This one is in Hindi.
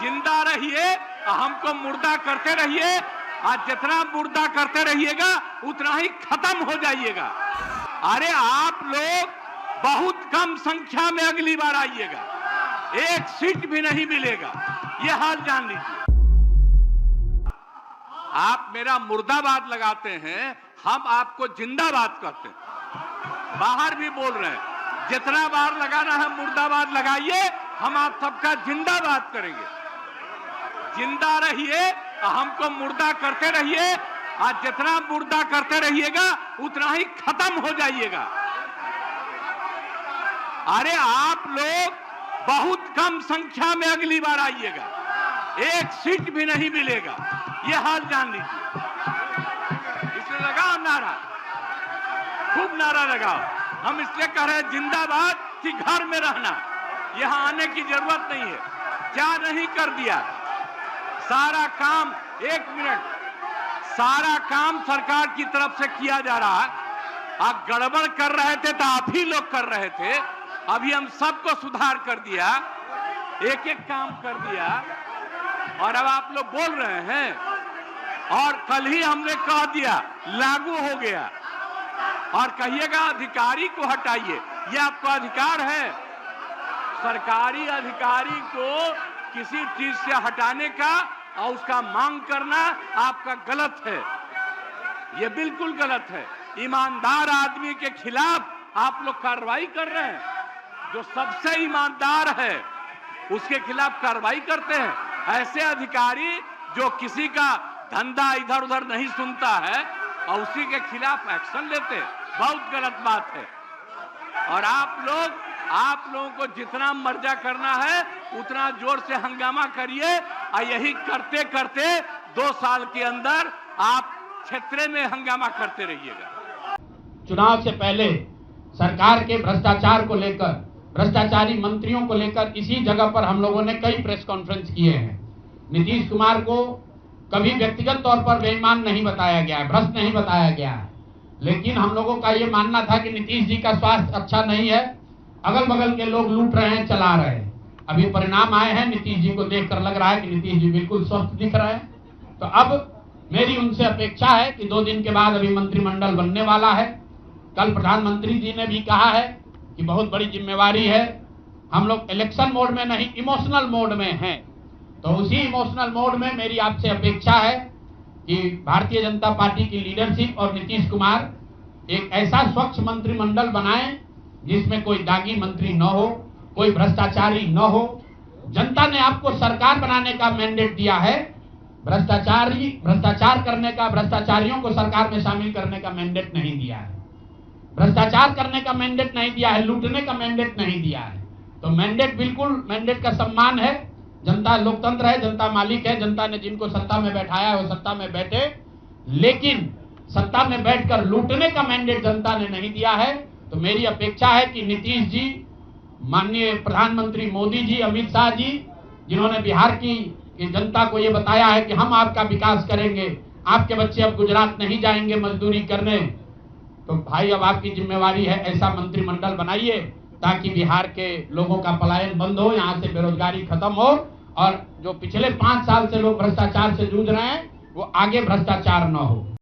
जिंदा रहिए, हमको मुर्दा करते रहिए। आज जितना मुर्दा करते रहिएगा उतना ही खत्म हो जाइएगा। अरे आप लोग बहुत कम संख्या में अगली बार आइएगा, एक सीट भी नहीं मिलेगा, ये हाल जान लीजिए। आप मेरा मुर्दाबाद लगाते हैं, हम आपको जिंदाबाद करते हैं। बाहर भी बोल रहे हैं, जितना बार लगाना है मुर्दाबाद लगाइए, हम आप सबका जिंदाबाद करेंगे। जिंदा रहिए, हमको मुर्दा करते रहिए। आज जितना मुर्दा करते रहिएगा उतना ही खत्म हो जाइएगा। अरे आप लोग बहुत कम संख्या में अगली बार आइएगा, एक सीट भी नहीं मिलेगा, ये हाल जान लीजिए। इसलिए लगाओ नारा, खूब नारा लगाओ। हम इसलिए कह रहे हैं जिंदाबाद कि घर में रहना, यहां आने की जरूरत नहीं है। क्या नहीं कर दिया, सारा काम, एक मिनट, सारा काम सरकार की तरफ से किया जा रहा है। आप गड़बड़ कर रहे थे तो आप ही लोग कर रहे थे, अभी हम सबको सुधार कर दिया, एक एक काम कर दिया, और अब आप लोग बोल रहे हैं। और कल ही हमने कह दिया, लागू हो गया। और कहिएगा अधिकारी को हटाइए, यह आपका अधिकार है। सरकारी अधिकारी को किसी चीज से हटाने का और उसका मांग करना आपका गलत है, यह बिल्कुल गलत है। ईमानदार आदमी के खिलाफ आप लोग कार्रवाई कर रहे हैं। जो सबसे ईमानदार है उसके खिलाफ कार्रवाई करते हैं। ऐसे अधिकारी जो किसी का धंधा इधर उधर नहीं सुनता है और उसी के खिलाफ एक्शन लेते हैं, बहुत गलत बात है। और आप लोगों को जितना मर्जा करना है उतना जोर से हंगामा करिए, और यही करते करते 2 साल के अंदर आप क्षेत्र में हंगामा करते रहिएगा। चुनाव से पहले सरकार के भ्रष्टाचार को लेकर, भ्रष्टाचारी मंत्रियों को लेकर इसी जगह पर हम लोगों ने कई प्रेस कॉन्फ्रेंस किए हैं। नीतीश कुमार को कभी व्यक्तिगत तौर पर बेईमान नहीं बताया गया है, भ्रष्ट नहीं बताया गया है, लेकिन हम लोगों का ये मानना था कि नीतीश जी का स्वास्थ्य अच्छा नहीं है, अगल बगल के लोग लूट रहे हैं, चला रहे हैं। अभी परिणाम आए हैं, नीतीश जी को देखकर लग रहा है कि नीतीश जी बिल्कुल स्वस्थ दिख रहे हैं। तो अब मेरी उनसे अपेक्षा है कि 2 दिन के बाद अभी मंत्रिमंडल बनने वाला है। कल प्रधानमंत्री जी ने भी कहा है कि बहुत बड़ी जिम्मेवारी है, हम लोग इलेक्शन मोड में नहीं, इमोशनल मोड में हैं। तो उसी इमोशनल मोड में मेरी आपसे अपेक्षा है कि भारतीय जनता पार्टी की लीडरशिप और नीतीश कुमार एक ऐसा स्वच्छ मंत्रिमंडल बनाएं जिसमें कोई दागी मंत्री न हो, कोई भ्रष्टाचारी न हो। जनता ने आपको सरकार बनाने का मैंडेट दिया है, भ्रष्टाचार करने का, भ्रष्टाचारियों को सरकार में शामिल करने का मैंडेट नहीं दिया है, भ्रष्टाचार करने का मैंडेट नहीं दिया है, लूटने का मैंडेट नहीं दिया है। तो मैंडेट, बिल्कुल मैंडेट का सम्मान है। जनता लोकतंत्र है, जनता मालिक है, जनता ने जिनको सत्ता में बैठाया है वो सत्ता में बैठे, लेकिन सत्ता में बैठकर लूटने का मैंडेट जनता ने नहीं दिया है। तो मेरी अपेक्षा है कि नीतीश जी, माननीय प्रधानमंत्री मोदी जी, अमित शाह जी, जिन्होंने बिहार की जनता को ये बताया है कि हम आपका विकास करेंगे, आपके बच्चे अब गुजरात नहीं जाएंगे मजदूरी करने, तो भाई अब आपकी जिम्मेवारी है ऐसा मंत्रिमंडल बनाइए ताकि बिहार के लोगों का पलायन बंद हो, यहाँ से बेरोजगारी खत्म हो, और जो पिछले 5 साल से लोग भ्रष्टाचार से जूझ रहे हैं वो आगे भ्रष्टाचार न हो।